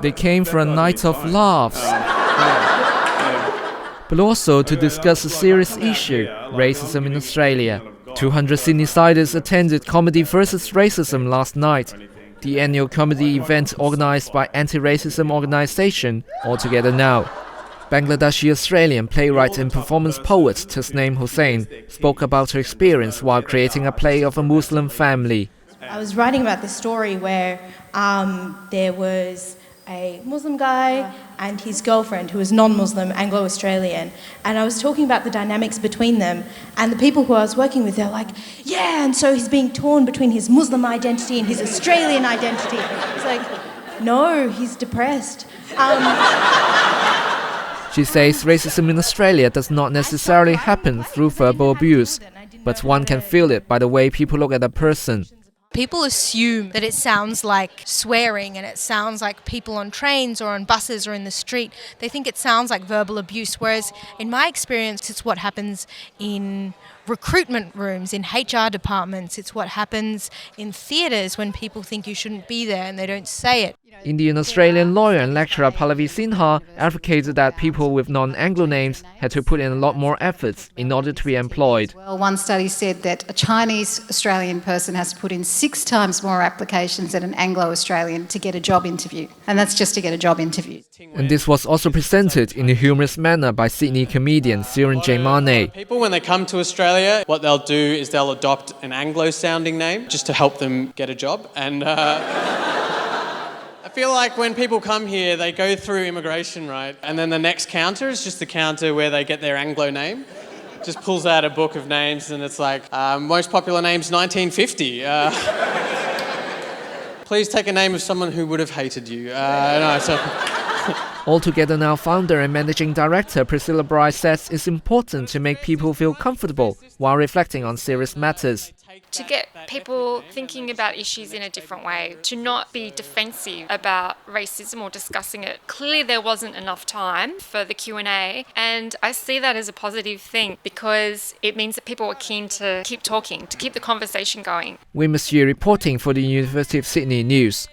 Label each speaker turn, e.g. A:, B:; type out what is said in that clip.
A: They came for a night of laughs, but also to discuss a serious issue, racism in Australia. 200 Sydney-siders attended Comedy vs. Racism last night, the annual comedy event organized by anti-racism organization All Together Now. Bangladeshi-Australian playwright and performance poet Tasneem Hussain spoke about her experience while creating a play of a Muslim family.
B: I was writing about this story where there was a Muslim guy and his girlfriend who was non-Muslim, Anglo-Australian, and I was talking about the dynamics between them, and the people who I was working with, they're like, yeah, and so he's being torn between his Muslim identity and his Australian identity. It's like, no, he's depressed.
A: She says racism in Australia does not necessarily happen through verbal abuse, but one can feel it by the way people look at a person.
C: People assume that it sounds like swearing and it sounds like people on trains or on buses or in the street. They think it sounds like verbal abuse, whereas in my experience it's what happens in recruitment rooms, in HR departments. It's what happens in theatres when people think you shouldn't be there and they don't say it.
A: Indian-Australian lawyer and lecturer Pallavi Sinha advocated that people with non-Anglo names had to put in a lot more efforts in order to be employed.
D: Well, one study said that a Chinese-Australian person has to put in 6 times more applications than an Anglo-Australian to get a job interview. And that's just to get a job interview.
A: And this was also presented in a humorous manner by Sydney comedian Siren Jaimane.
E: People, when they come to Australia, what they'll do is they'll adopt an Anglo-sounding name just to help them get a job. And I feel like when people come here, they go through immigration, right? And then the next counter is just the counter where they get their Anglo name. Just pulls out a book of names and it's like, most popular names 1950. Please take a name of someone who would have hated you.
A: All Together Now founder and managing director Priscilla Bryce says it's important to make people feel comfortable while reflecting on serious matters.
F: To get people thinking about issues in a different way, to not be defensive about racism or discussing it. Clearly there wasn't enough time for the Q&A, and I see that as a positive thing because it means that people are keen to keep talking, to keep the conversation going.
A: Winmas Yu reporting for the University of Sydney News.